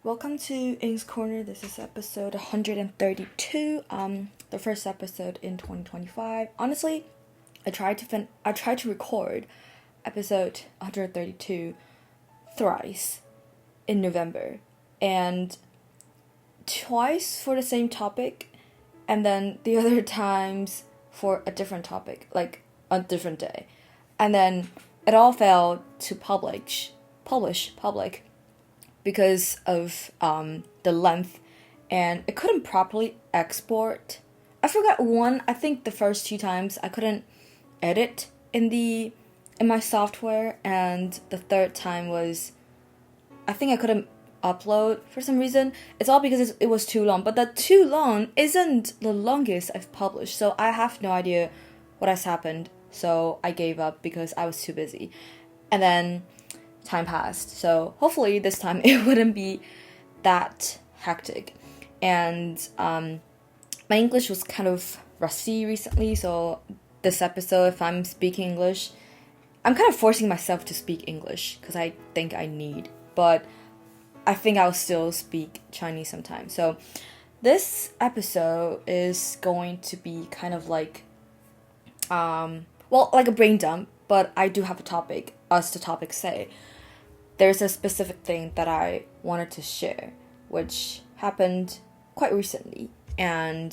Welcome to Ink's Corner. This is episode 132. The first episode in 2025. Honestly, I tried to record episode 132 thrice in November, and twice for the same topic, and then the other times for a different topic, like a different day, and then it all failed to publish because of the length, and it couldn't properly export. I forgot one. I think the first two times I couldn't edit in my software, and the third time was I think I couldn't upload for some reason. It's all because it was too long, but that too long isn't the longest I've published, so I have no idea what has happened. So I gave up because I was too busy, and then time passed. So hopefully this time it wouldn't be that hectic. And my English was kind of rusty recently, so this episode, if I'm speaking English, I'm kind of forcing myself to speak English because I think I need, but I think I'll still speak Chinese sometimes. So this episode is going to be kind of like like a brain dump, but I do have a topic, as the topic say. There's a specific thing that I wanted to share, which happened quite recently, and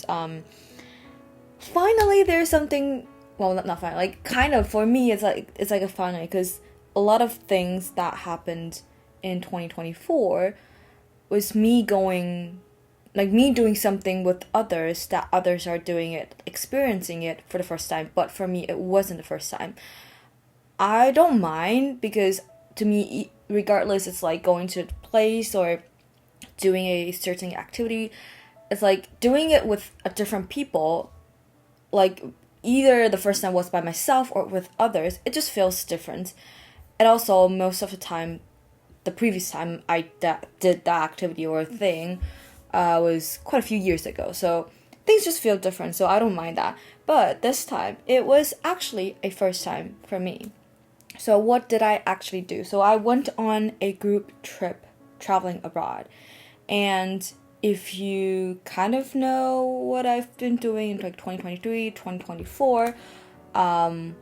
finally there's something. Well, not finally, like kind of for me, it's like a finally, because a lot of things that happened in 2024 was me doing something with others that others are doing it, experiencing it for the first time, but for me it wasn't the first time. I don't mind, because to me, regardless, it's like going to a place or doing a certain activity. It's like doing it with a different people, like either the first time was by myself or with others, it just feels different. And also, most of the time, the previous time I did that activity or thing was quite a few years ago, so things just feel different, so I don't mind that. But this time, it was actually a first time for me. So what did I actually do? So I went on a group trip traveling abroad. And if you kind of know what I've been doing in like 2023, 2024, but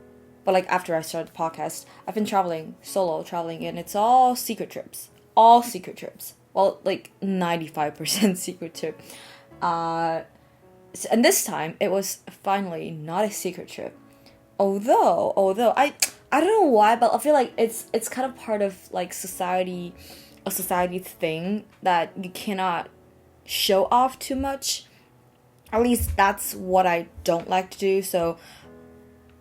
like after I started the podcast, I've been traveling, and it's all secret trips. All secret trips. Well, like 95% secret trip. And this time, it was finally not a secret trip. Although I don't know why, but I feel like it's kind of part of like a society thing that you cannot show off too much. At least that's what I don't like to do. So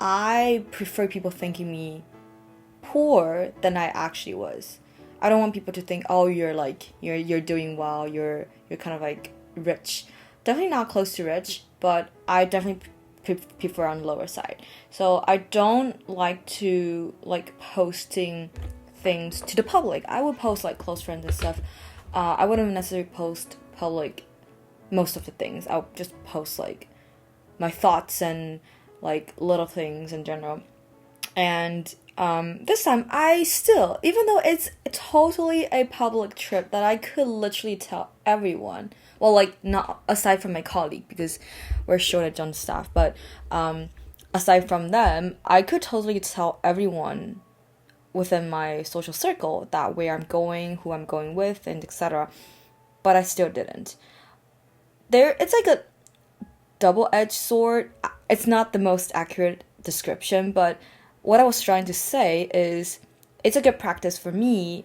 I prefer people thinking me poor than I actually was. I don't want people to think, oh, you're doing well, you're kind of like rich. Definitely not close to rich, but I definitely prefer on the lower side. So I don't like to like posting things to the public. I would post like close friends and stuff. I wouldn't necessarily post public most of the things. I'll just post like my thoughts and like little things in general. And this time I still, even though it's totally a public trip that I could literally tell everyone, well, like not aside from my colleague because we're shortage on staff, but aside from them, I could totally tell everyone within my social circle that where I'm going, who I'm going with, and etc. But I still didn't. It's like a double-edged sword. It's not the most accurate description, but what I was trying to say is it's a good practice for me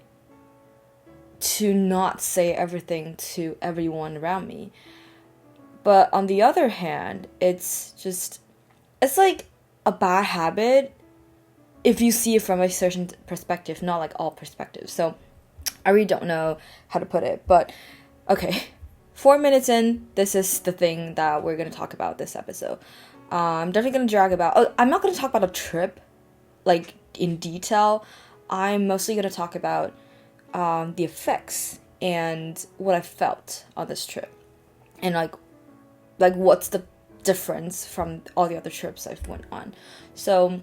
to not say everything to everyone around me. But on the other hand, it's like a bad habit if you see it from a certain perspective, not like all perspectives. So I really don't know how to put it, but okay. 4 minutes in, this is the thing that we're going to talk about this episode. I'm definitely going to drag about... I'm not going to talk about a trip, like, in detail. I'm mostly going to talk about the effects and what I felt on this trip. And, like what's the difference from all the other trips I've went on. So,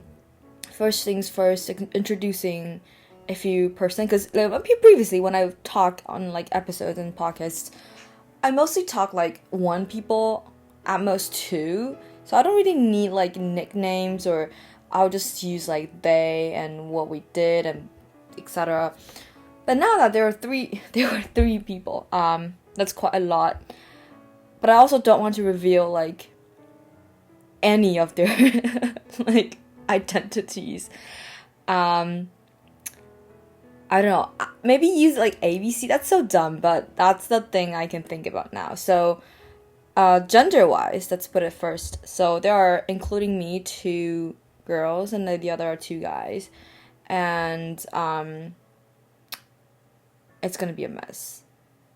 first things first, introducing a few person, because previously when I talk on like episodes and podcasts, I mostly talk like one people, at most two, so I don't really need like nicknames, or I'll just use like they and what we did and etc. But now that there were three people, that's quite a lot. But I also don't want to reveal like any of their like identities. I don't know, maybe use like ABC. That's so dumb, but that's the thing I can think about now. So gender-wise, let's put it first. So there are, including me, 2 girls, and the other are 2 guys. And it's gonna be a mess.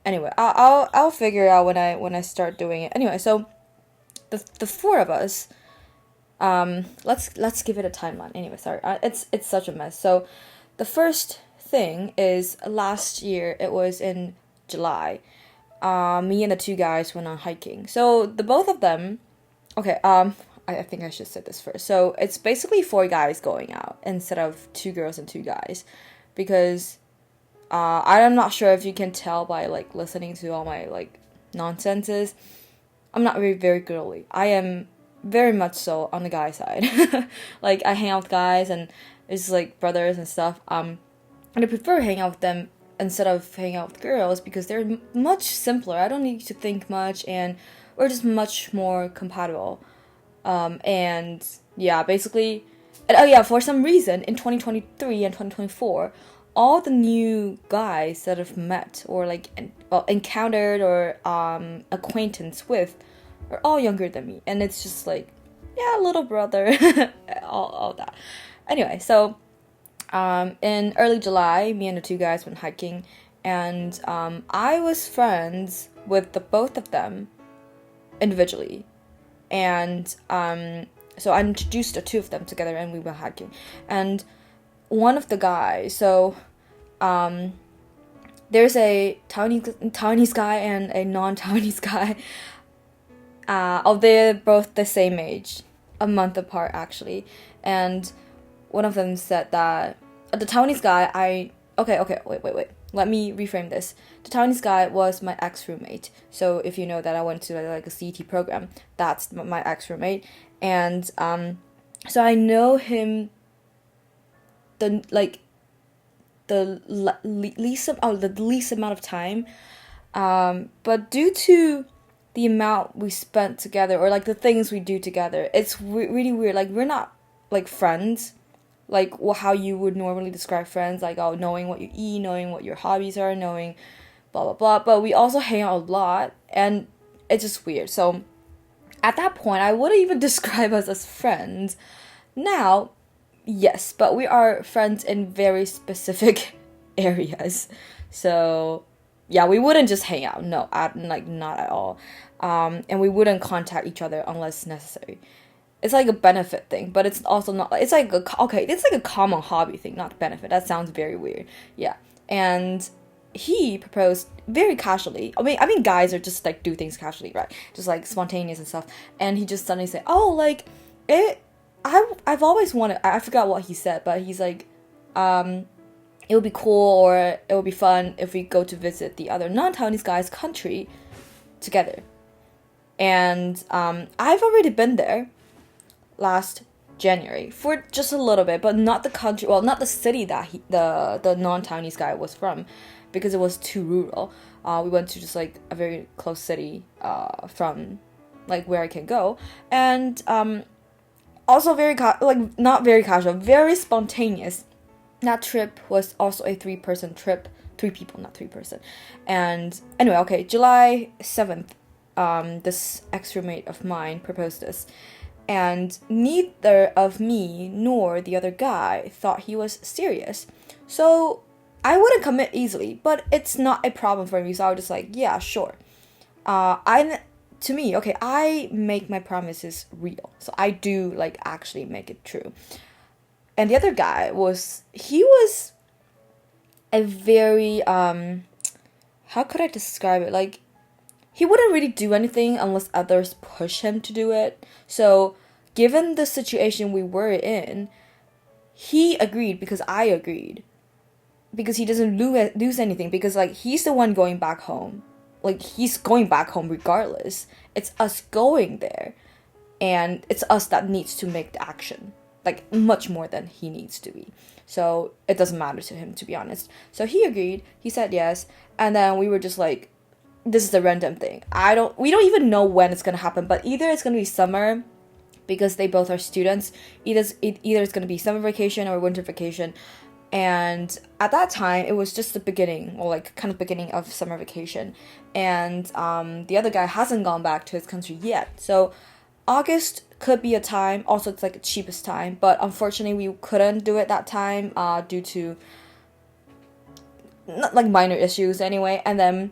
Anyway, I'll figure it out when I start doing it. Anyway, so the 4 of us, let's give it a timeline. Anyway, sorry, it's such a mess. So the first thing is, last year, it was in July, me and the 2 guys went on hiking. So the both of them, okay, I think I should say this first. So it's basically 4 guys going out instead of 2 girls and 2 guys, because I'm not sure if you can tell by like listening to all my like nonsenses. I'm not very girly. I am very much so on the guy side. Like, I hang out with guys and it's like brothers and stuff. And I prefer hanging out with them instead of hanging out with girls, because they're much simpler. I don't need to think much, and we're just much more compatible. And yeah, basically, and oh yeah, for some reason in 2023 and 2024, all the new guys that I've met or like encountered or acquaintance with are all younger than me, and it's just like, yeah, little brother, all that. Anyway, so in early July, me and the 2 guys went hiking, and I was friends with the both of them individually, and so I introduced the 2 of them together, and we went hiking. And one of the guys, so there's a Taiwanese guy and a non-Taiwanese guy. They're both the same age, a month apart actually, and one of them said that the Taiwanese guy, wait. Let me reframe this. The Taiwanese guy was my ex-roommate. So if you know that I went to like a CET program, that's my ex-roommate. And so I know him the least amount of time. But due to the amount we spent together, or like the things we do together, it's really weird. Like, we're not like friends, like how you would normally describe friends, like, oh, knowing what you eat, knowing what your hobbies are, knowing blah blah blah. But we also hang out a lot, and it's just weird. So at that point, I wouldn't even describe us as friends. Now, yes, but we are friends in very specific areas. So yeah, we wouldn't just hang out. No, not at all. And we wouldn't contact each other unless necessary. It's like a benefit thing, but it's also not. It's like it's like a common hobby thing, not benefit. That sounds very weird. Yeah, and he proposed very casually. I mean, guys are just like do things casually, right? Just like spontaneous and stuff. And he just suddenly said, "Oh, like it. I've always wanted." I forgot what he said, but he's like, it would be cool, or it would be fun if we go to visit the other non-Taiwanese guy's country together. And I've already been there last January for just a little bit, but not the country, well, not the city that the non-Taiwanese guy was from, because it was too rural. We went to just like a very close city from like where I can go, and also very not very casual, very spontaneous. That trip was also a 3-person trip, 3 people, not 3-person. And anyway, okay, July 7th, this ex-roommate of mine proposed this. And neither of me nor the other guy thought he was serious. So I wouldn't commit easily, but it's not a problem for me. So I was just like, yeah, sure. To me, okay, I make my promises real. So I do like actually make it true. And the other guy was a very, how could I describe it? Like, he wouldn't really do anything unless others push him to do it. So, given the situation we were in, he agreed because I agreed. because he doesn't lose anything, because like he's the one going back home. Like he's going back home regardless. It's us going there, and it's us that needs to make the action, like much more than he needs to be. So it doesn't matter to him, to be honest. So he agreed. He said yes, and then we were just like, this is a random thing. We don't even know when it's gonna happen, but either it's gonna be summer, because they both are students. Either it's gonna be summer vacation or winter vacation. And at that time, it was just the beginning, or like kind of beginning of summer vacation. And the other guy hasn't gone back to his country yet. So August could be a time. Also, it's like the cheapest time. But unfortunately, we couldn't do it that time due to not like minor issues anyway. And then,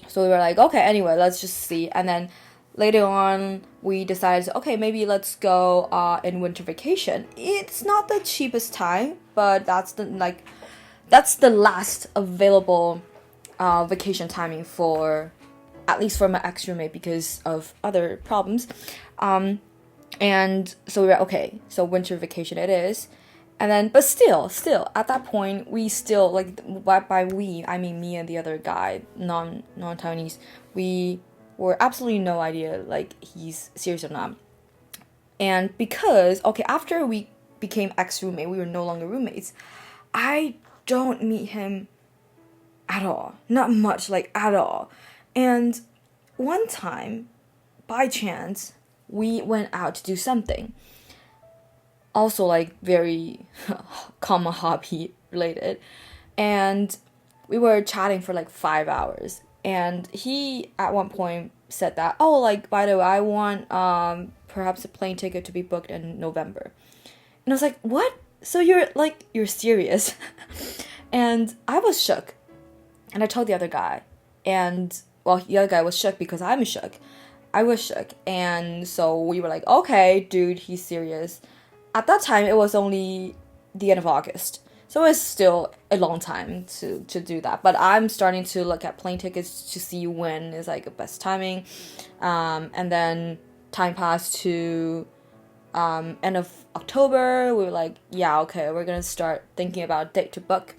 so we were like, okay, anyway, let's just see. And then later on, we decided, okay, maybe let's go in winter vacation. It's not the cheapest time, but that's the last available vacation timing for, at least for my ex-roommate, because of other problems. And so we were okay, so winter vacation it is. And then, but still, at that point, we still, like, by we, I mean me and the other guy, non-Taiwanese, we were absolutely no idea, like, he's serious or not. And because, okay, after we became ex-roommate, we were no longer roommates, I don't meet him at all. Not much, like, at all. And one time, by chance, we went out to do something. Also, like, very common hobby related. And we were chatting for, like, 5 hours. And he, at one point, said that, oh, like, by the way, I want perhaps a plane ticket to be booked in November. And I was like, what? So you're serious? And I was shook. And I told the other guy. And, well, the other guy was shook because I'm shook. I was shook. And so we were like, okay, dude, he's serious. At that time, it was only the end of August. So it's still a long time to do that. But I'm starting to look at plane tickets to see when is like the best timing. And then time passed to end of October. We were like, yeah, okay, we're going to start thinking about a date to book.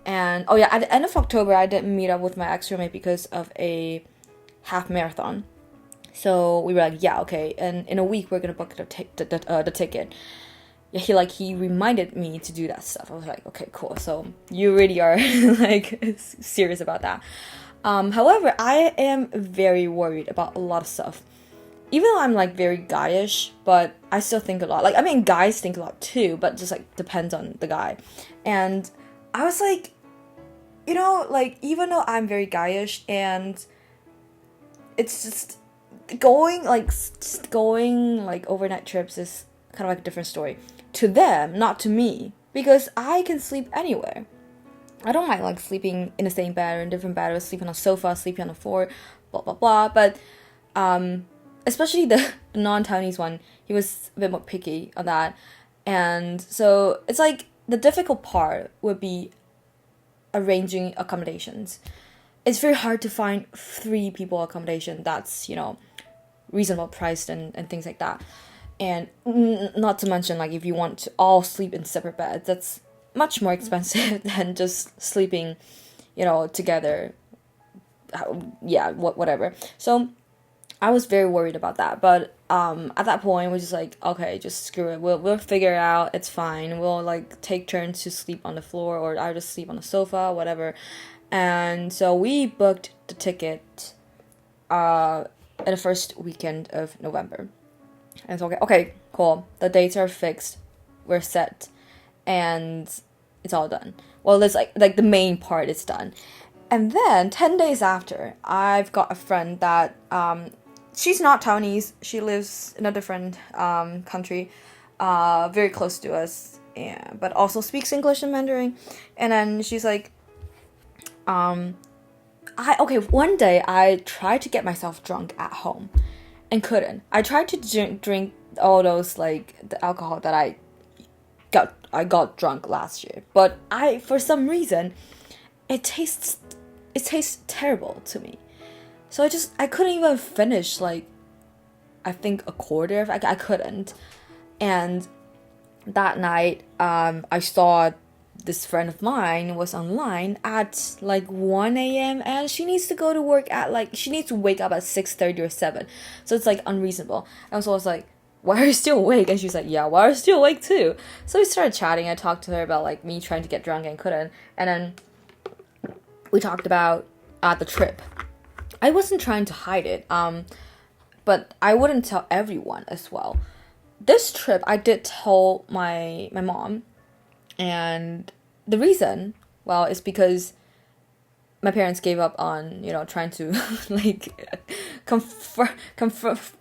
And, oh yeah, at the end of October, I didn't meet up with my ex-roommate because of a half marathon. So we were like, yeah, okay, and in a week, we're going to book the ticket. Yeah, he reminded me to do that stuff. I was like, okay, cool. So you really are like serious about that. However, I am very worried about a lot of stuff. Even though I'm like very guyish, but I still think a lot. Like, I mean, guys think a lot too, but just like depends on the guy. And I was like, you know, like, even though I'm very guyish and it's just going like overnight trips is kind of like a different story. To them, not to me, because I can sleep anywhere. I don't mind like sleeping in the same bed or in different bed, or sleeping on a sofa, sleeping on the floor, blah blah blah. But especially the non-Taiwanese one, he was a bit more picky on that, and so it's like the difficult part would be arranging accommodations. It's very hard to find 3 people accommodation that's, you know, reasonable priced and things like that. And not to mention, like, if you want to all sleep in separate beds, that's much more expensive than just sleeping, you know, together. Yeah, whatever. So I was very worried about that. But at that point, we're just like, okay, just screw it. We'll figure it out. It's fine. We'll like take turns to sleep on the floor, or I just sleep on the sofa, whatever. And so we booked the ticket in the first weekend of November. And it's okay, cool. The dates are fixed. We're set. And it's all done. Well, there's like the main part is done. And then 10 days after, I've got a friend that she's not Taiwanese. She lives in a different country, very close to us, but also speaks English and Mandarin. And then she's like, one day I tried to get myself drunk at home and couldn't. I tried to drink all those, like, the alcohol that I got drunk last year, but for some reason it tastes terrible to me. So I couldn't even finish, like, I think a quarter of I couldn't. And that night I saw this friend of mine was online at like 1 a.m. and she needs to go to work at like, she needs to wake up at 6:30 or 7. So it's like unreasonable. And so I was like, why are you still awake? And she's like, yeah, why are you still awake too? So we started chatting. I talked to her about like me trying to get drunk and couldn't. And then we talked about the trip. I wasn't trying to hide it, but I wouldn't tell everyone as well. This trip, I did tell my mom, and the reason, well, is because my parents gave up on, trying to like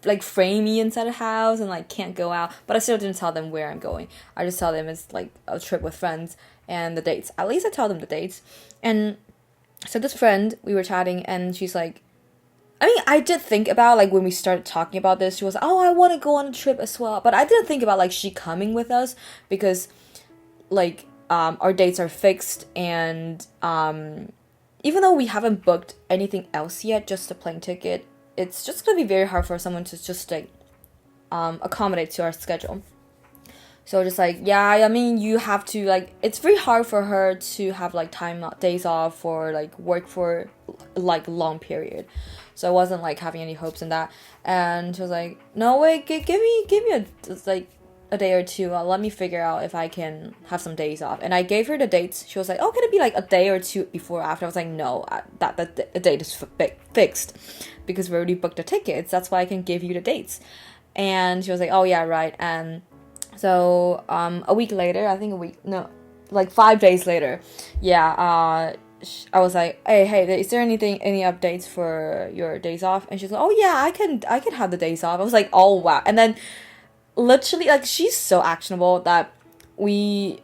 like frame me inside a house and like can't go out. But I still didn't tell them where I'm going. I just tell them it's like a trip with friends and the dates. At least I tell them the dates. And so this friend, we were chatting, and she's like, I mean, I did think about, like, when we started talking about this, she was like, oh, I want to go on a trip as well. But I didn't think about, like, she coming with us because, like, our dates are fixed. And even though we haven't booked anything else yet, just a plane ticket, it's just going to be very hard for someone to just, like, accommodate to our schedule. So just like, yeah, I mean, you have to, like, it's very hard for her to have, like, days off or, like, work for, like, long period. So I wasn't, like, having any hopes in that. And she was like, no, wait, give me a day or two. Let me figure out if I can have some days off. And I gave her the dates. She was like, oh, can it be, like, a day or two before or after? I was like, no, the date is fixed because we already booked the tickets. That's why I can give you the dates. And she was like, oh, yeah, right. And so a week later, like 5 days later, I was like, hey, is there any updates for your days off? And she's like, oh yeah, I can have the days off. I was like, oh wow. And then literally, like, she's so actionable that we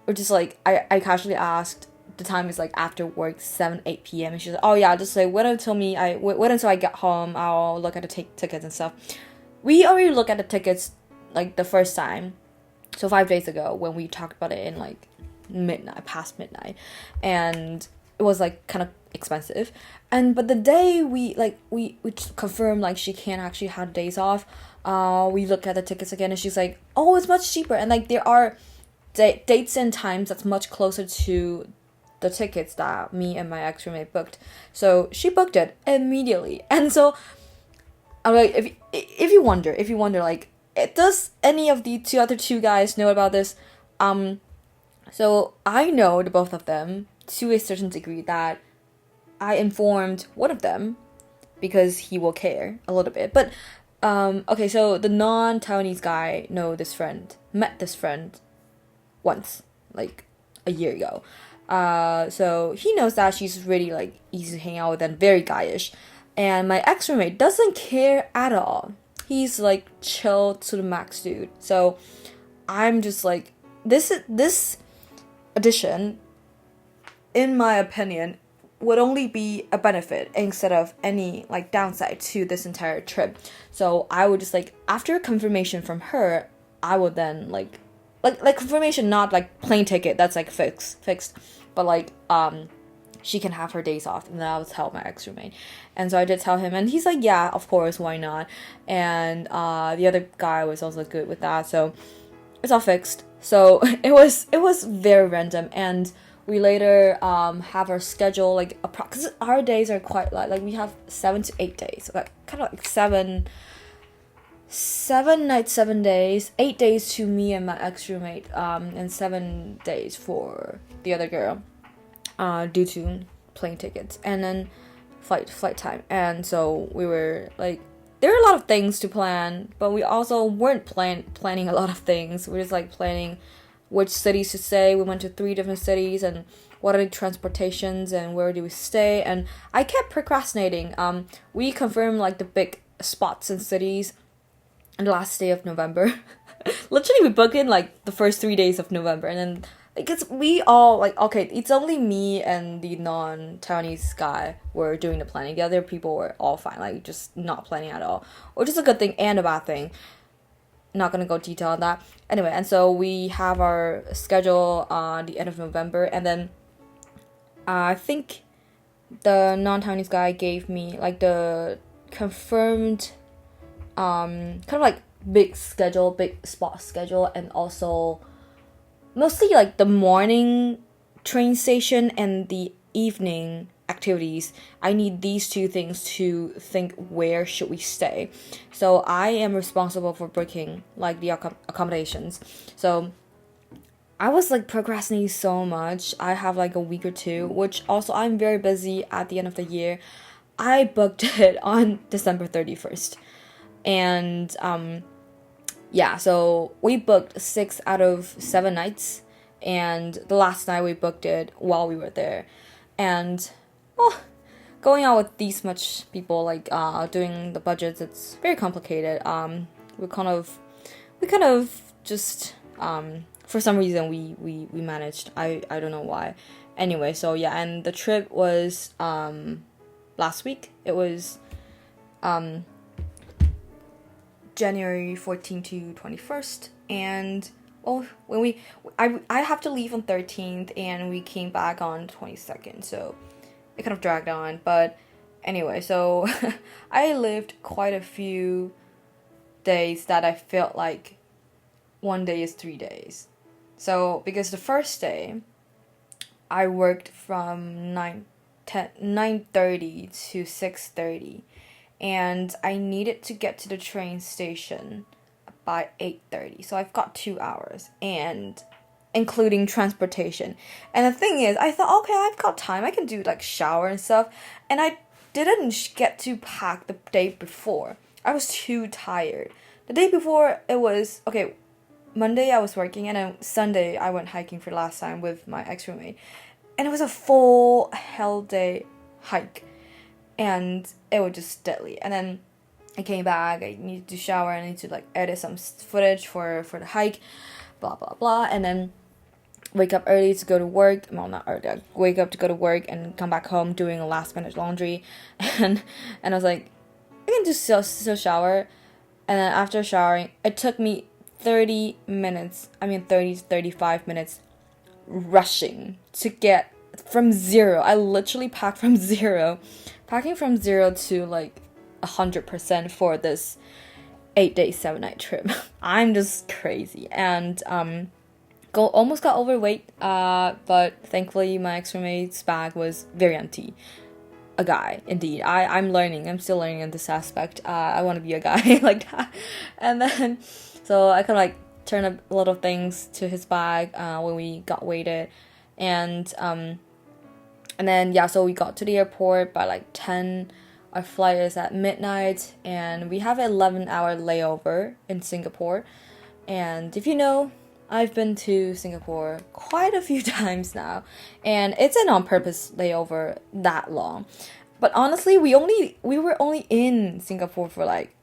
were just like, I casually asked, the time is like after work, 7-8 p.m. and she's like, oh yeah, just like wait until I get home, I'll look at the tickets and stuff. We already looked at the tickets like the first time, so 5 days ago, when we talked about it in like past midnight, and it was like kind of expensive. But the day we confirmed like she can't actually have days off, we looked at the tickets again, and she's like, oh, it's much cheaper, and like there are dates and times that's much closer to the tickets that me and my ex-roommate booked. So she booked it immediately. And so I'm like, if you wonder like, does any of the other two guys know about this? So I know the both of them to a certain degree, that I informed one of them because he will care a little bit. But okay, so the non-Taiwanese guy met this friend once, like a year ago. So he knows that she's really like easy to hang out with and very guyish. And my ex-roommate doesn't care at all. He's like chill to the max, dude. So I'm just like, this addition, in my opinion, would only be a benefit instead of any like downside to this entire trip. So I would just like, after confirmation from her, I would then like confirmation, not like plane ticket, that's like fixed, but like she can have her days off. And then I would tell my ex-roommate. And so I did tell him, and he's like, yeah, of course, why not? And the other guy was also good with that, so it's all fixed. So it was very random. And we later have our schedule like because our days are quite like we have 7 to 8 days, like kind of like 7 nights, 7 days, 8 days to me and my ex-roommate, and 7 days for the other girl, due to plane tickets and then flight time. And so we were like, there are a lot of things to plan, but we also weren't planning a lot of things. We're just like planning which cities to stay. We went to 3 different cities, and what are the transportations, and where do we stay. And I kept procrastinating. We confirmed like the big spots and cities on the last day of November. Literally, we booked in like the first 3 days of November, and then because we all like, okay, it's only me and the non-Taiwanese guy were doing the planning. The other people were all fine, like just not planning at all, which is a good thing and a bad thing. Not gonna go detail on that. Anyway, and so we have our schedule on the end of November, and then I think the non-Taiwanese guy gave me like the confirmed kind of like big spot schedule, and also mostly like the morning train station and the evening activities. I need these two things to think where should we stay. So I am responsible for booking like the accommodations. So I was like procrastinating so much. I have like a week or two, which also I'm very busy at the end of the year. I booked it on December 31st. And yeah, so we booked 6 out of 7 nights. And the last night we booked it while we were there. And well, going out with these much people, like doing the budgets, it's very complicated. We kind of just for some reason we managed. I don't know why. Anyway, so yeah, and the trip was last week. It was January 14th to 21st, and when I have to leave on 13th, and we came back on 22nd, so it kind of dragged on. But anyway, so I lived quite a few days that I felt like one day is 3 days. So because the first day I worked from 9:30 to 6:30, and I needed to get to the train station by 8:30. So I've got 2 hours, and including transportation. And the thing is, I thought, okay, I've got time. I can do like shower and stuff. And I didn't get to pack the day before. I was too tired. The day before, it was, okay, Monday I was working, and then Sunday I went hiking for the last time with my ex-roommate. And it was a full hell day hike. And it was just deadly. And then I came back, I needed to shower, I need to like edit some footage for the hike, blah blah blah, and then wake up early to go to work. Well, not early, I wake up to go to work and come back home doing a last minute laundry, and I was like, I can just still shower. And then after showering, it took me 30 to 35 minutes rushing to get from zero. I literally packed from zero, packing from zero to like 100% for this 8-day 7-night trip. I'm just crazy, and almost got overweight, but thankfully my ex-roommate's bag was very empty. A guy, indeed. I'm still learning in this aspect. I want to be a guy like that. And then so I kind of like turned up a lot of things to his bag when we got weighted, and then yeah, so we got to the airport by like 10. Our flight is at midnight, and we have an 11-hour layover in Singapore. And if you know, I've been to Singapore quite a few times now, and it's an on-purpose layover that long. But honestly, we were only in Singapore for like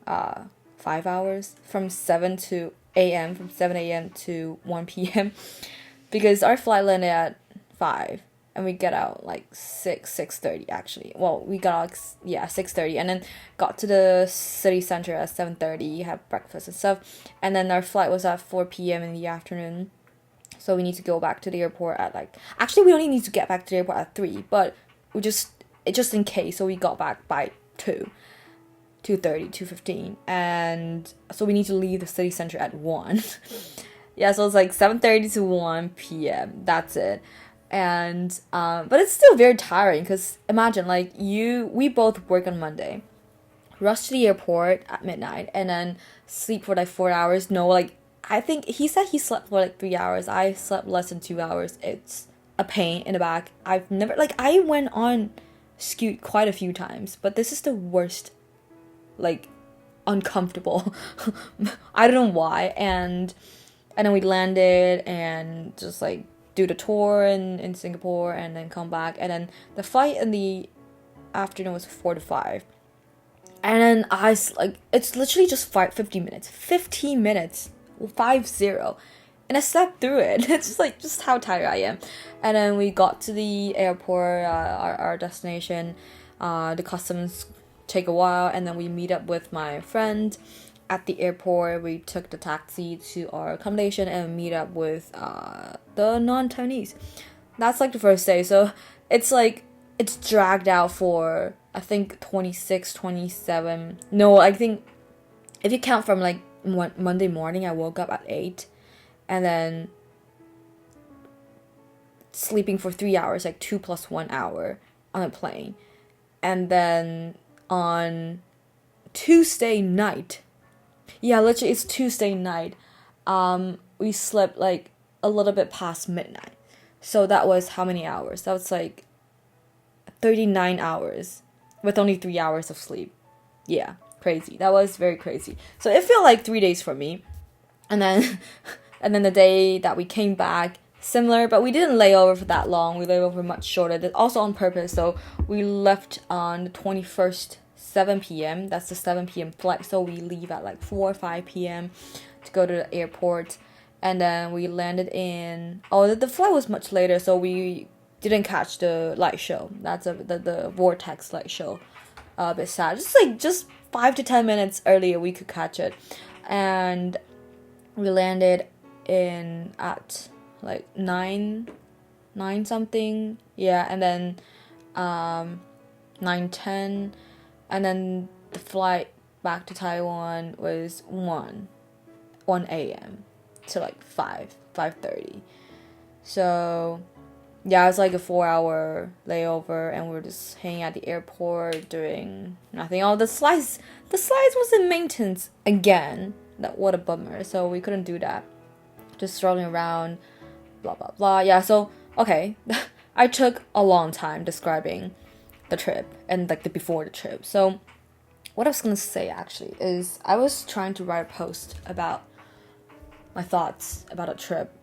5 hours, from 7 a.m. to 1 p.m. because our flight landed at 5. And we get out like 6:30 actually. Well, we got out 6:30, and then got to the city center at 7:30. Had breakfast and stuff, and then our flight was at 4 p.m. in the afternoon. So we need to go back to the airport at like, actually we only need to get back to the airport at 3, but we just in case. So we got back by 2:30, 2:15, and so we need to leave the city center at 1. Yeah, so it's like 7:30 to 1 p.m. That's it. And but it's still very tiring, because imagine like we both work on Monday, rush to the airport at midnight, and then sleep for like 4 hours. No, like I think he said he slept for like 3 hours. I slept less than 2 hours. It's a pain in the back. I've never, like, I went on Scoot quite a few times, but this is the worst, like, uncomfortable. I don't know why. And then we landed and just like do the tour in Singapore, and then come back, and then the flight in the afternoon was 4 to 5, and then it's literally just 15 minutes 15 minutes 50, and I slept through it. It's just how tired I am. And then we got to the airport, our destination. The customs take a while, and then we meet up with my friend at the airport. We took the taxi to our accommodation and meet up with the non-Taiwanese. That's like the first day. So it's like, it's dragged out for, I think, 26, 27. No, I think if you count from like Monday morning, I woke up at 8. And then sleeping for 3 hours, like 2 plus 1 hour on a plane. And then on Tuesday night, yeah, literally it's Tuesday night, we slept like a little bit past midnight. So that was how many hours? That was like 39 hours with only 3 hours of sleep. Yeah, crazy. That was very crazy. So it felt like 3 days for me. And then and then the day that we came back, similar, but we didn't lay over for that long. We lay over much shorter. Also on purpose. So we left on the 21st, 7 p.m. That's the 7 p.m. flight. So we leave at like 4 or 5 p.m. to go to the airport. And then we landed in... Oh, the flight was much later, so we didn't catch the light show. That's the Vortex light show. A bit sad. Just 5 to 10 minutes earlier, we could catch it. And we landed in at like 9 something. Yeah, and then 9:10. And then the flight back to Taiwan was 1 a.m. to like 5:30. So yeah, it was like a 4-hour layover, and we were just hanging at the airport doing nothing. Oh, the slides was in maintenance again. What a bummer. So we couldn't do that. Just strolling around, blah blah blah. Yeah, so okay. I took a long time describing the trip and like the before the trip. So what I was gonna say actually is I was trying to write a post about my thoughts about a trip,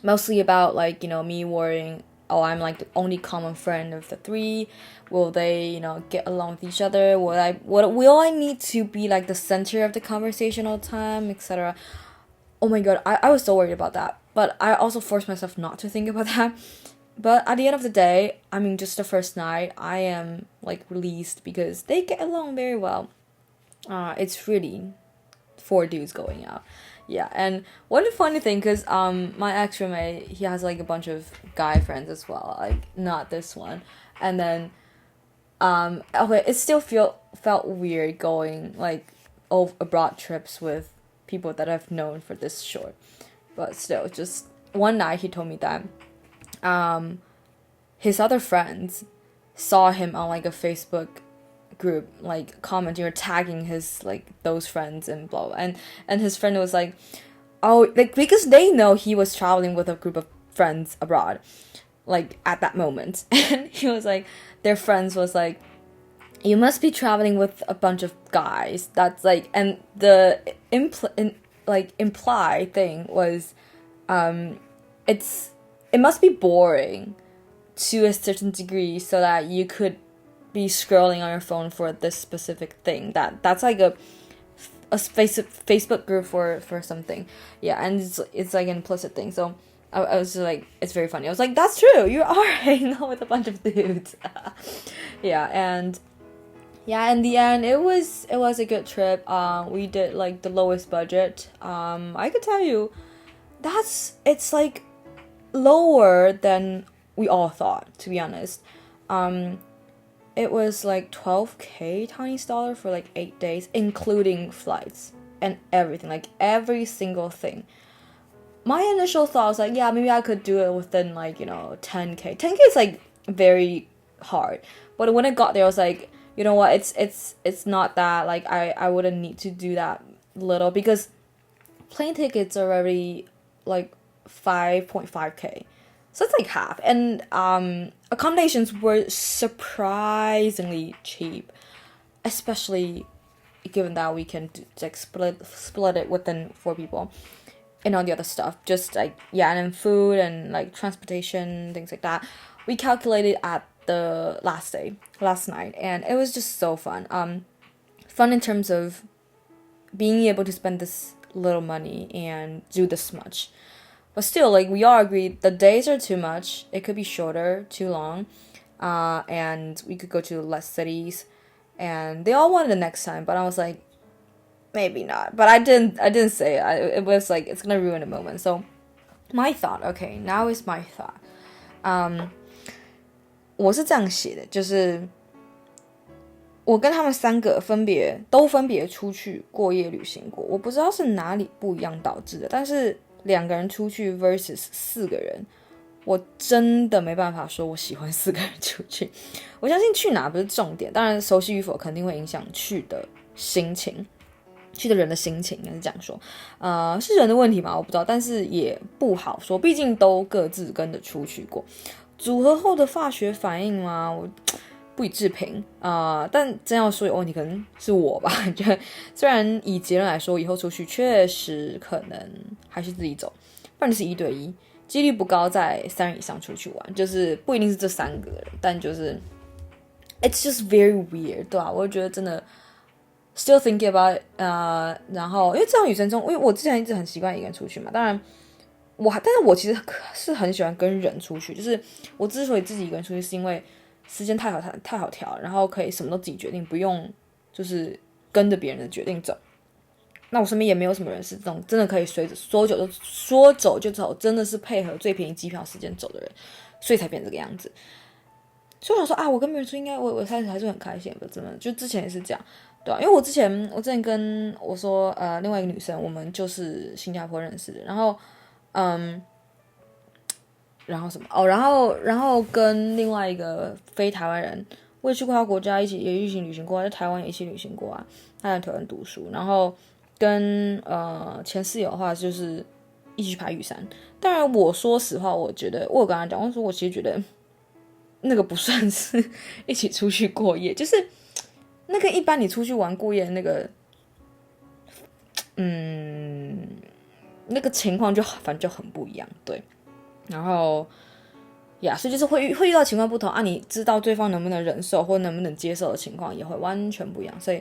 mostly about like, you know, me worrying, oh, I'm like the only common friend of the 3, will they, you know, get along with each other, will I need to be like the center of the conversation all the time, etc. Oh my god, I was so worried about that, but I also forced myself not to think about that. But at the end of the day, I mean, just the first night, I am like released because they get along very well. It's really 4 dudes going out. Yeah, and one funny thing, because my ex-roommate, he has like a bunch of guy friends as well, like not this one. And then okay, it still felt weird going like abroad trips with people that I've known for this short. But still, just one night he told me that his other friends saw him on like a Facebook group, like commenting or tagging his like those friends and blah, blah. And his friend was like, oh, like because they know he was traveling with a group of friends abroad, like at that moment. And he was like, their friends was like, you must be traveling with a bunch of guys. That's like, and the implied thing was, it must be boring to a certain degree so that you could be scrolling on your phone for this specific thing. That's like a Facebook group for something. Yeah, and it's like an implicit thing. So I was like, it's very funny. I was like, that's true. You are hanging out with a bunch of dudes. Yeah, and yeah, in the end, it was a good trip. We did like the lowest budget. I could tell you, it's like lower than we all thought, to be honest. It was like 12K Chinese dollar for like 8 days, including flights and everything, like every single thing. My initial thought was like, yeah, maybe I could do it within like, you know, 10K. 10K is like very hard. But when I got there, I was like, you know what, it's not that, like I wouldn't need to do that little, because plane tickets are already like 5.5K. So it's like half. And accommodations were surprisingly cheap, especially given that we can like split it within 4 people. And all the other stuff, just like, yeah, and then food and like transportation, things like that, we calculated at the last night, and it was just so fun. Fun in terms of being able to spend this little money and do this much. But still, like, we all agreed the days are too much. It could be shorter, too long, and we could go to less cities. And they all wanted the next time, but I was like, maybe not. But I didn't say it. It was like, it's gonna ruin the moment. So my thought, okay, now is my thought. 我是这样写的，就是我跟他们3个分别出去过夜旅行过，我不知道是哪里不一样导致的，但是2个人出去 versus 4个人，我真的没办法说我喜欢4个人出去。我相信去哪不是重点，当然熟悉与否肯定会影响去的心情，去的人的心情，应该是这样说。是人的问题吗？我不知道，但是也不好说，毕竟都各自跟着出去过。组合后的化学反应吗？我不予置评但真要说有问题，可能是我吧。就虽然以结论来说，以后出去确实可能还是自己走，不然就是1对1，几率不高在3人以上出去玩，就是不一定是这3个人，但就是 it's just very weird， 对吧？我就觉得真的 still thinking about it，然后因为这种女生中，因为我之前一直很习惯一个人出去嘛，当然但是我其实是很喜欢跟人出去，就是我之所以自己一个人出去，是因为时间太好调，然后可以什么都自己决定，不用就是跟着别人的决定走。那我身边也没有什么人是这种真的可以随着说走就走，真的是配合最便宜机票时间走的人，所以才变这个样子。所以我想说我跟别人出去应该我开始还是很开心的，真的就之前也是这样，对啊，因为我之前跟我说另外一个女生，我们就是新加坡认识的，然后什么然后跟另外一个非台湾人，我也去过他国家，也一起旅行过，在台湾也一起旅行过他在台湾读书，然后跟前室友的话就是一起去爬玉山。当然我说实话，我觉得我有跟他讲，我说我其实觉得那个不算是一起出去过夜，就是那个一般你出去玩过夜的那个那个情况反正就很不一样，对。然后所以就是会遇到情况不同你知道对方能不能忍受或能不能接受的情况也会完全不一样，所以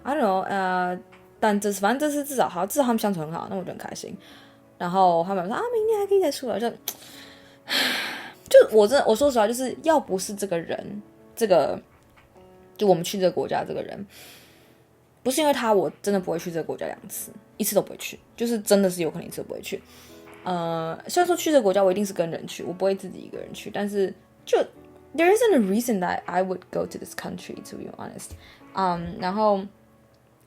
I don't know 但反正这是至少他们相处很好，那我就很开心。然后他们说明天还可以再出来，就我说实话，就是要不是这个人，就我们去这个国家这个人，不是因为他，我真的不会去这个国家2次，1次都不会去，就是真的是有可能1次都不会去。虽然说去这个国家我一定是跟人去，我不会自己一个人去，但是就 there isn't a reason that I would go to this country to be honest。然后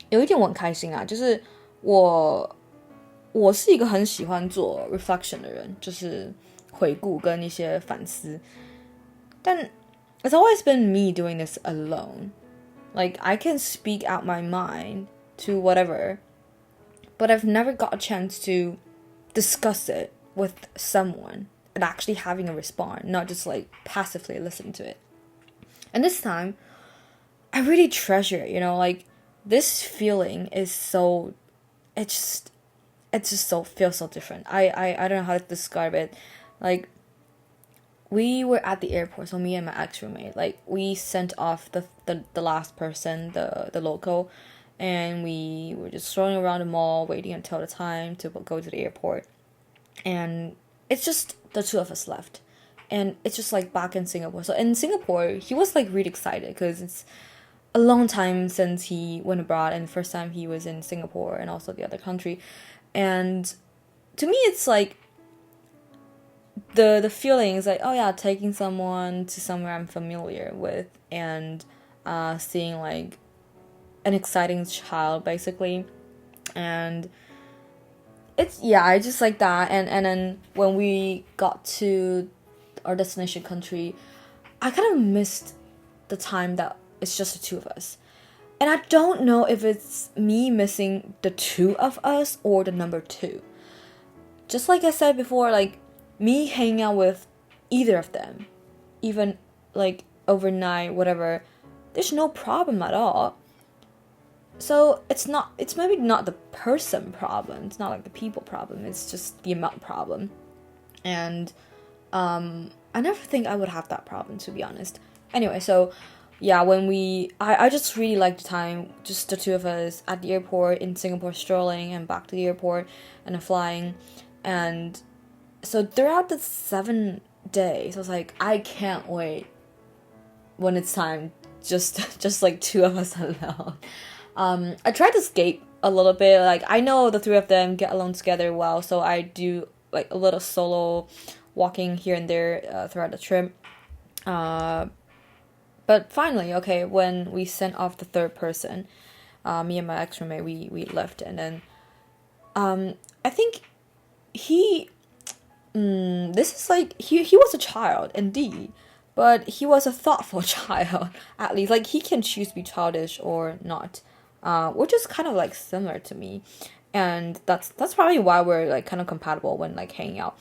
有一点我很开心就是我是一个很喜欢做 reflection 的人，就是回顾跟一些反思，但 it's always been me doing this alone. Like I can speak out my mind to whatever, but I've never got a chance to discuss it with someone and actually having a response, not just like passively listening to it. And this time, I really treasure it, like this feeling is so, it just feels so different. I don't know how to describe it. Like we were at the airport, so me and my ex-roommate, like we sent off the last person, the local, and we were just strolling around the mall waiting until the time to go to the airport. And it's just the two of us left, and it's just like back in Singapore. So in Singapore, he was like really excited because it's a long time since he went abroad, and the first time he was in Singapore and also the other country. And to me, it's like the feeling is like, taking someone to somewhere I'm familiar with, and seeing like an exciting child basically. And it's I just like that. And then when we got to our destination country, I kind of missed the time that it's just the two of us. And I don't know if it's me missing the two of us or the number 2. Just like I said before, like me hanging out with either of them, even like overnight, whatever, there's no problem at all. So it's maybe not the person problem, it's not like the people problem, it's just the amount problem. And I never think I would have that problem, to be honest. Anyway, so when I just really liked the time, just the two of us at the airport in Singapore, strolling and back to the airport and then flying. And so throughout the 7 days, I was like, I can't wait when it's time, just like two of us alone. I tried to escape a little bit. Like I know the three of them get along together well, so I do like a little solo walking here and there throughout the trip. But finally, when we sent off the third person, me and my ex-roommate, we left. And then I think this is like he was a child indeed, but he was a thoughtful child at least. Like he can choose to be childish or not, which is kind of like similar to me, and that's probably why we're like kind of compatible when like hanging out,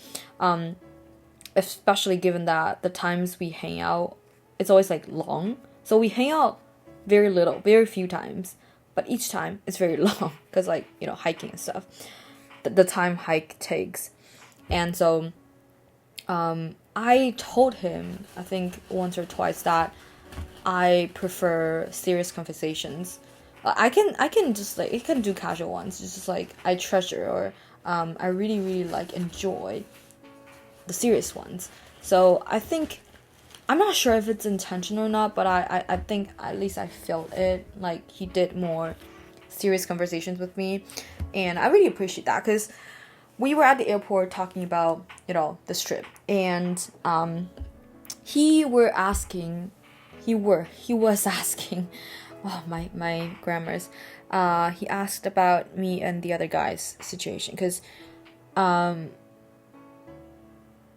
especially given that the times we hang out, it's always like long. So we hang out very few times, but each time it's very long because like hiking and stuff, the time hike takes. And so I told him, I think once or twice, that I prefer serious conversations. I can just like, it can do casual ones, just like I treasure, or I really like enjoy the serious ones. So I think, I'm not sure if it's intentional or not, but I think at least I felt it, like he did more serious conversations with me, and I really appreciate that, because we were at the airport talking about this trip, and he was asking, oh, my grammars, he asked about me and the other guy's situation, because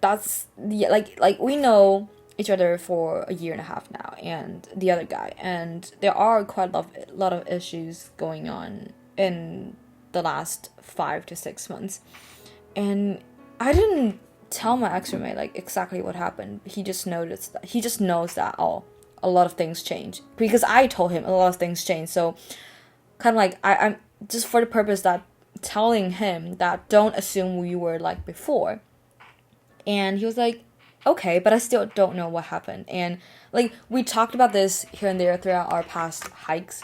that's like we know each other for a year and a half now, and the other guy, and there are quite a lot of issues going on in the last 5 to 6 months, and I didn't tell my ex-roommate like exactly what happened. He just knows that a lot of things change, because I told him a lot of things change. So kind of like I'm just for the purpose that telling him that don't assume we were like before. And he was like, okay, but I still don't know what happened. And like we talked about this here and there throughout our past hikes,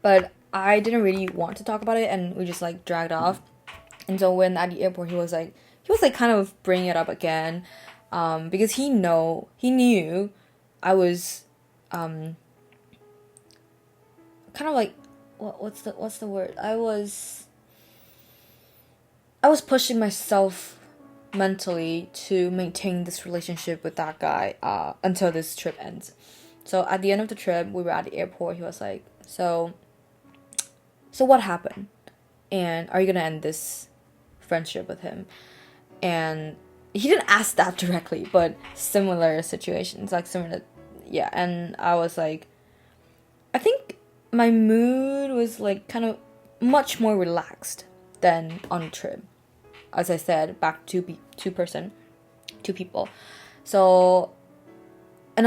but I didn't really want to talk about it, and we just like dragged off. And so when at the airport, he was like kind of bringing it up again, because he knew I was kind of like, what's the word? I was pushing myself mentally to maintain this relationship with that guy until this trip ends. So at the end of the trip, we were at the airport. He was like, so what happened? And are you gonna end this friendship with him? And he didn't ask that directly, but similar situations, like similar, yeah. And I was like, I think my mood was like kind of much more relaxed than on a trip. As I said, back to two people. So, and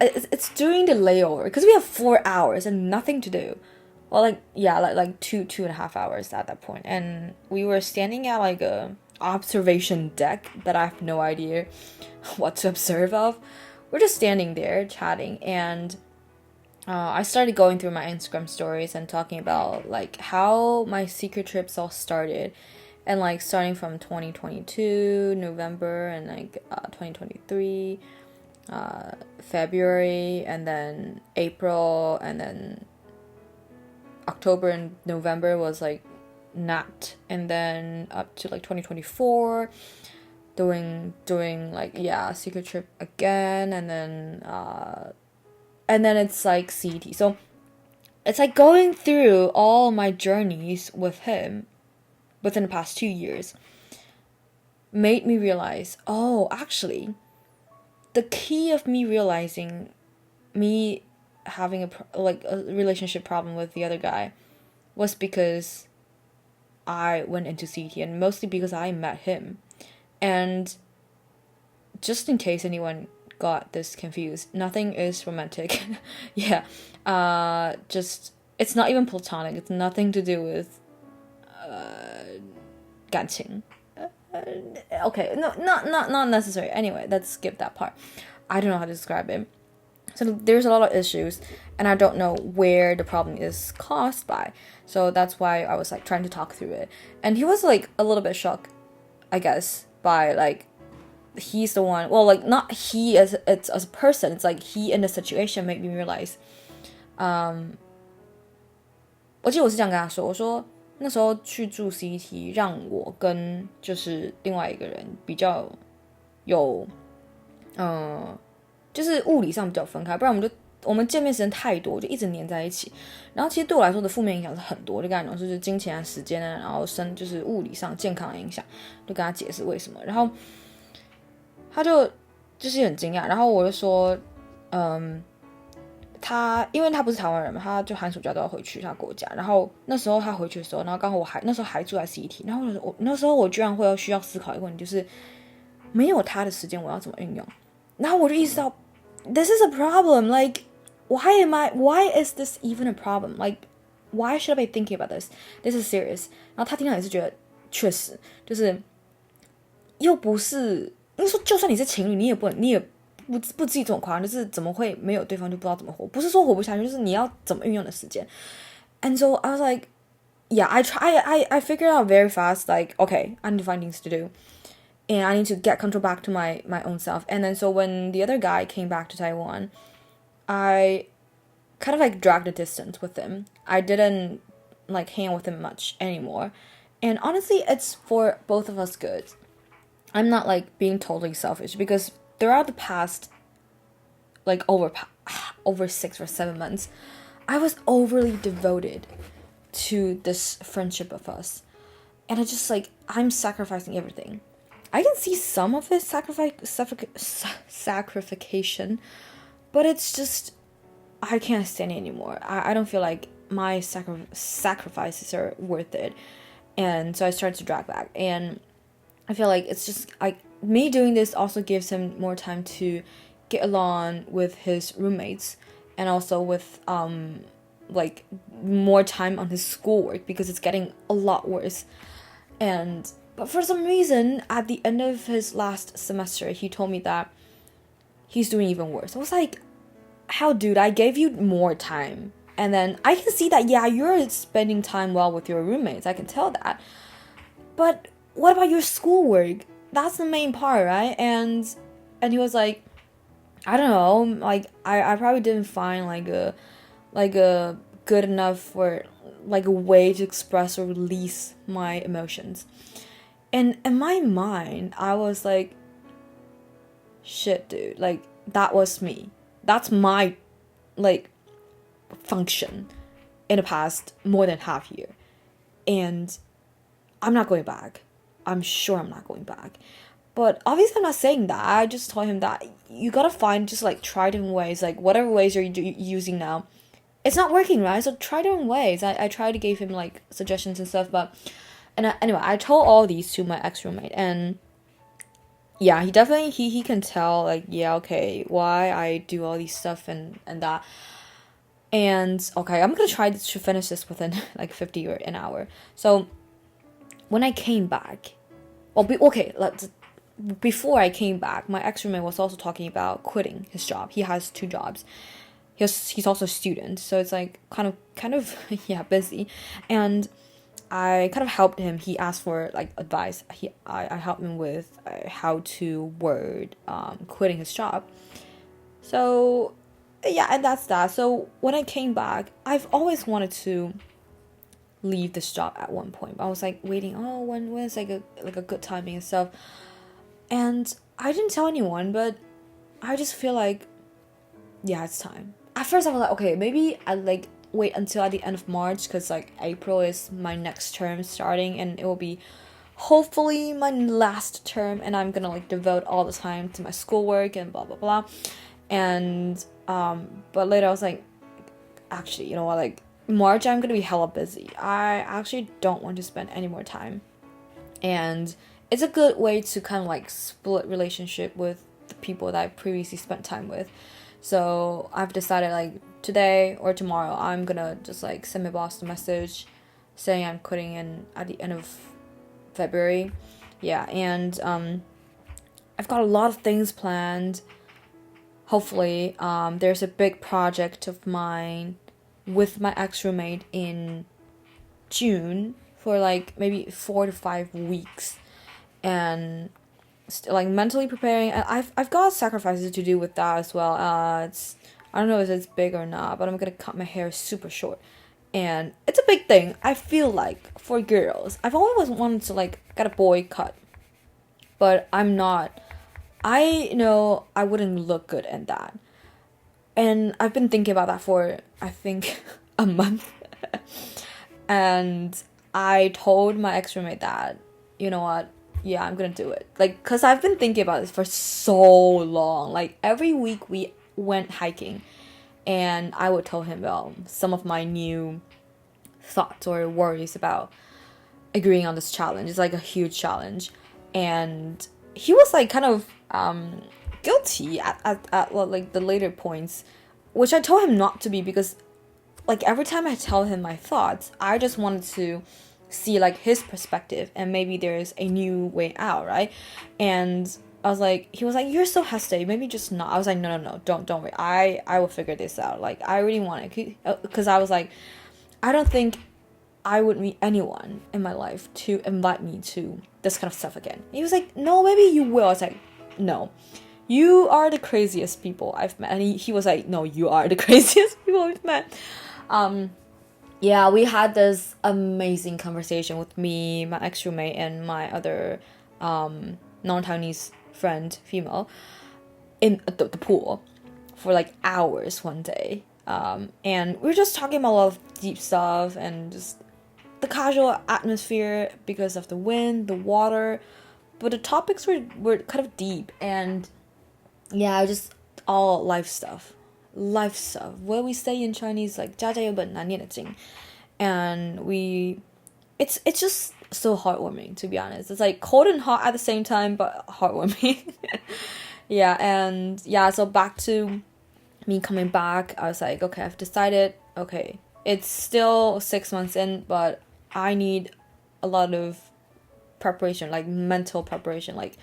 it's during the layover, because we have 4 hours and nothing to do. Well, like 2.5 hours at that point, and we were standing at like a observation deck that I have no idea what to observe of. We're just standing there chatting, and I started going through my Instagram stories and talking about like how my secret trips all started, and like starting from 2022 November, and like 2023 February, and then April, and then October and November was like not, and then up to like 2024 doing like secret trip again, and then it's like CET. So it's like going through all my journeys with him within the past 2 years made me realize, oh, actually the key of me realizing me having a relationship problem with the other guy was because I went into CT, and mostly because I met him. And just in case anyone got this confused, nothing is romantic. Yeah, just, it's not even platonic. It's nothing to do with 感情. Okay, no, not necessary. Anyway, let's skip that part. I don't know how to describe it. So there's a lot of issues, and I don't know where the problem is caused by. So that's why I was like trying to talk through it. And he was like a little bit shocked, I guess, by like, he's the one, well, like not he as a person, it's like he in the situation made me realize. 我记得我是这样跟他说，我说那时候去住 CT 让我跟就是另外一个人比较有就是物理上比较分开，不然我们就我们见面时间太多，就一直黏在一起。然后其实对我来说的负面影响是很多，就跟他讲说就是金钱啊、时间啊，然后就是物理上健康的影响，就跟他解释为什么。然后他就是很惊讶，然后我就说，他因为他不是台湾人嘛，他就寒暑假都要回去他国家。然后那时候他回去的时候，然后刚好那时候还住在 CT， 然后那时候我居然会需要思考一个问题，就是没有他的时间我要怎么运用？然后我就意识到 ，this is a problem. Like why is this even a problem? Like why should I be thinking about this? This is serious. 然后他听到也是觉得确实就是又不是，因为说就算你是情侣，你也不自己这么夸张，就是怎么会没有对方就不知道怎么活？不是说活不下去，就是你要怎么运用的时间。And so I was like, yeah, I figured out very fast, like, okay, I need to find things to do. And I need to get control back to my own self. And then so when the other guy came back to Taiwan, I kind of like dragged a distance with him. I didn't like hang out with him much anymore. And honestly, it's for both of us good. I'm not like being totally selfish because throughout the past like over 6 or 7 months, I was overly devoted to this friendship of us. And I just like, I'm sacrificing everything. I can see some of his sacrification, but it's just, I can't stand it anymore. I don't feel like my sacrifices are worth it. And so I started to drag back. And I feel like it's just, like, me doing this also gives him more time to get along with his roommates. And also with, like, more time on his schoolwork because it's getting a lot worse. But for some reason, at the end of his last semester, he told me that he's doing even worse. I was like, how, dude? I gave you more time. And then I can see that, yeah, you're spending time well with your roommates. I can tell that. But what about your schoolwork? That's the main part, right? And he was like, I don't know. Like, I probably didn't find like a good enough for like a way to express or release my emotions. And in my mind, I was like, shit, dude. Like, that was me. That's my, like, function in the past more than half year. And I'm not going back. I'm sure I'm not going back. But obviously I'm not saying that. I just told him that you gotta find just, like, try different ways. Like, whatever ways you're using now, it's not working, right? So try different ways. I tried to give him, like, suggestions and stuff, but... anyway, I told all these to my ex-roommate, and yeah, he definitely, he can tell, like, yeah, okay, why I do all these stuff and that. And, okay, I'm gonna try to finish this within, like, 50 or an hour. So, when I came back, before I came back, my ex-roommate was also talking about quitting his job. He has 2 jobs. He's also a student, so it's, like, kind of, yeah, busy. And I kind of helped him. He asked for, like, advice. I helped him with how to word quitting his job. So, yeah, and that's that. So, when I came back, I've always wanted to leave this job at one point. But I was, like, waiting, when is, like, a good timing and stuff. And I didn't tell anyone, but I just feel like, yeah, it's time. At first, I was like, okay, maybe I, like, wait until at the end of March, because like April is my next term starting, and it will be hopefully my last term, and I'm gonna like devote all the time to my schoolwork and blah blah blah. And but later I was like, actually, you know what, like March I'm gonna be hella busy. I actually don't want to spend any more time, and it's a good way to kind of like split relationship with the people that I previously spent time with. So I've decided like today or tomorrow I'm gonna just like send my boss a message saying I'm quitting at the end of February. Yeah, and I've got a lot of things planned. Hopefully, there's a big project of mine with my ex-roommate in June for like maybe 4 to 5 weeks, and like mentally preparing. I've got sacrifices to do with that as well. I don't know if it's big or not, but I'm gonna cut my hair super short, and it's a big thing. I feel like for girls, I've always wanted to like get a boy cut, but I'm not. I know I wouldn't look good in that. And I've been thinking about that for, I think, a month. And I told my ex-roommate that, you know what, yeah, I'm gonna do it. Like, because I've been thinking about this for so long. Like, every week we went hiking, and I would tell him about some of my new thoughts or worries about agreeing on this challenge. It's like a huge challenge. And he was like kind of guilty at like the later points, which I told him not to be, because like every time I tell him my thoughts, I just wanted to see like his perspective and maybe there's a new way out, right? And I was like, he was like, you're so hesitant, maybe just not. I was like, no, don't worry, I will figure this out. Like, I really want it, because I was like, I don't think I would meet anyone in my life to invite me to this kind of stuff again. He was like, no, maybe you will. I was like, no, you are the craziest people I've met. And he was like, no, you are the craziest people I've met. Yeah, we had this amazing conversation with me, my ex-roommate, and my other non-Taiwanese friend, female, in the pool for like hours one day. And we were just talking about a lot of deep stuff and just the casual atmosphere because of the wind, the water, but the topics were kind of deep, and yeah, just all life stuff. What we say in Chinese, like 家家有本难念的经. And it's just so heartwarming, to be honest. It's like cold and hot at the same time, but heartwarming. Yeah, and yeah, so back to me coming back, I was like, okay, I've decided, okay, it's still 6 months in, but I need a lot of preparation, like mental preparation, like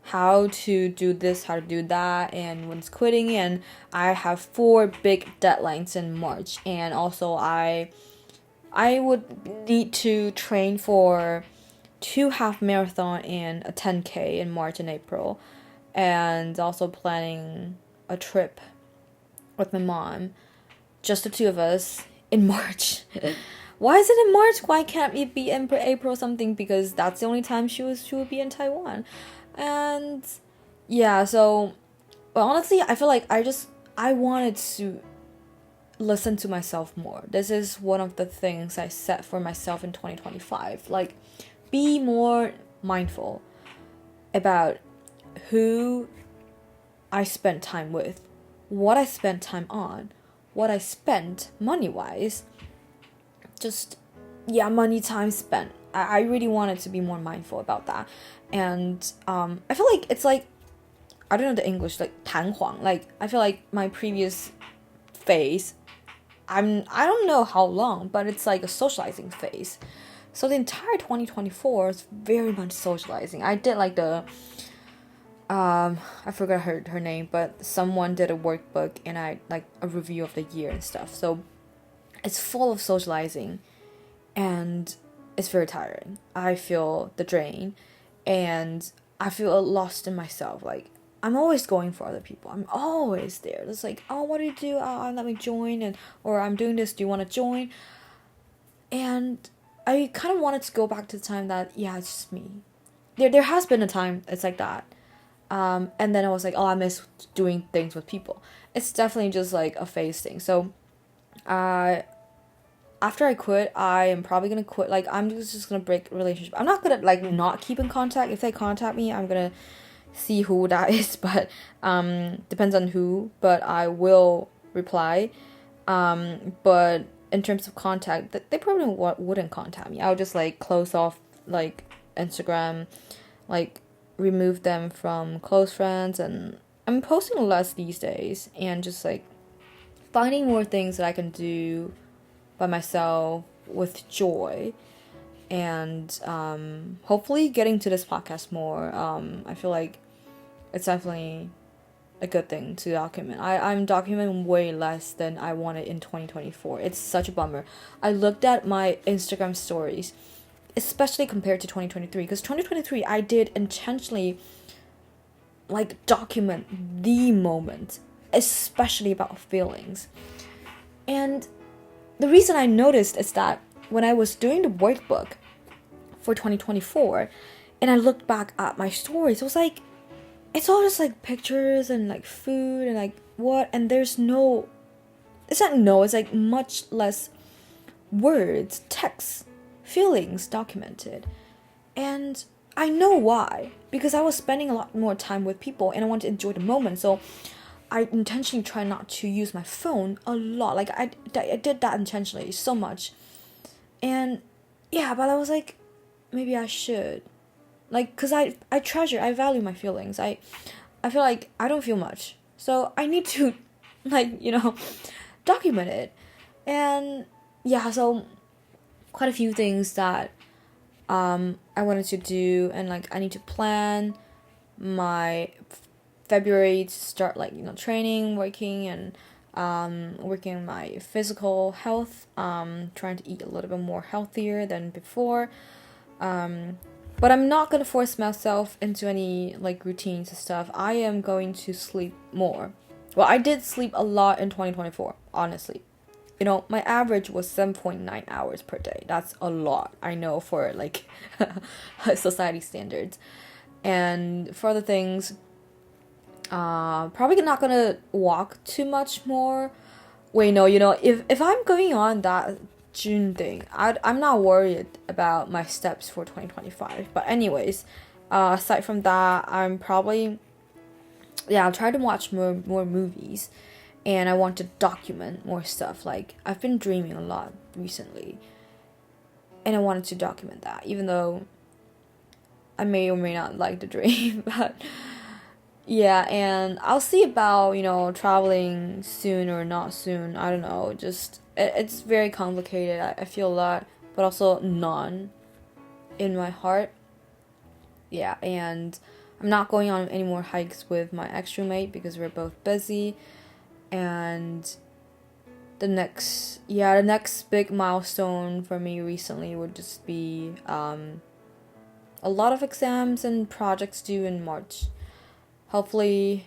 how to do this, how to do that, and when's quitting. And I have 4 big deadlines in March, and also I would need to train for 2 half marathon and a 10K in March and April, and also planning a trip with my mom, just the 2 of us, in March. Why is it in March? Why can't it be in April or something? Because that's the only time she would be in Taiwan. And yeah, so, but honestly, I feel like I wanted to listen to myself more. This is one of the things I set for myself in 2025. Like, be more mindful about who I spent time with, what I spent time on, what I spent money-wise. Just, yeah, money, time spent. I really wanted to be more mindful about that. And I feel like it's like, I don't know the English, like 弹簧. Like, I feel like my previous phase, I don't know how long, but it's like a socializing phase. So the entire 2024 is very much socializing. I did like the I forgot her name, but someone did a workbook and I like a review of the year and stuff. So it's full of socializing, and it's very tiring. I feel the drain, and I feel lost in myself. Like, I'm always going for other people. I'm always there. It's like, oh, what do you do? Oh, let me join, or I'm doing this. Do you want to join? And I kind of wanted to go back to the time that, yeah, it's just me. There has been a time it's like that. And then I was like, oh, I miss doing things with people. It's definitely just like a phase thing. So, after I quit, I am probably gonna quit. Like, I'm just gonna break relationship. I'm not gonna like not keep in contact. If they contact me, I'm gonna see who that is. But depends on who. But I will reply. But in terms of contact, they probably wouldn't contact me. I'll just like close off like Instagram, like remove them from close friends, and I'm posting less these days and just like finding more things that I can do by myself with joy, and hopefully getting to this podcast more. I feel like it's definitely a good thing to document. I'm documenting way less than I wanted in 2024. It's such a bummer. I looked at my Instagram stories, especially compared to 2023, because 2023 I did intentionally like document the moment, especially about feelings. And the reason I noticed is that when I was doing the workbook for 2024 and I looked back at my stories, it was like, it's all just like pictures and like food and like what? And there's no, it's not no, it's like much less words, text, feelings documented. And I know why, because I was spending a lot more time with people and I want to enjoy the moment. So I intentionally try not to use my phone a lot. Like I did that intentionally so much. And yeah, but I was like, maybe I should. Like, cause I value my feelings. I feel like I don't feel much. So I need to, like, document it. And yeah, so quite a few things that I wanted to do, and like I need to plan my February to start, like, training, working, and working on my physical health, trying to eat a little bit more healthier than before. But I'm not gonna force myself into any like routines and stuff. I am going to sleep more. Well, I did sleep a lot in 2024, honestly. My average was 7.9 hours per day. That's a lot, I know, for like society standards. And for other things, probably not gonna walk too much more. Wait, no, if I'm going on that June thing, I'm not worried about my steps for 2025. But anyways, aside from that, I'm probably, I'll try to watch more movies, and I want to document more stuff. Like, I've been dreaming a lot recently, and I wanted to document that, even though I may or may not like the dream. But yeah, and I'll see about, traveling soon or not soon. I don't know. Just, it's very complicated. I feel a lot, but also none in my heart. Yeah, and I'm not going on any more hikes with my ex-roommate because we're both busy. And the next big milestone for me recently would just be a lot of exams and projects due in March. Hopefully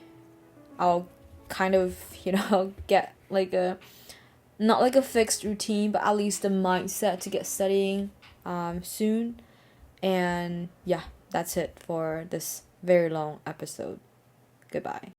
I'll kind of, get like not like a fixed routine, but at least the mindset to get studying soon. And yeah, that's it for this very long episode. Goodbye.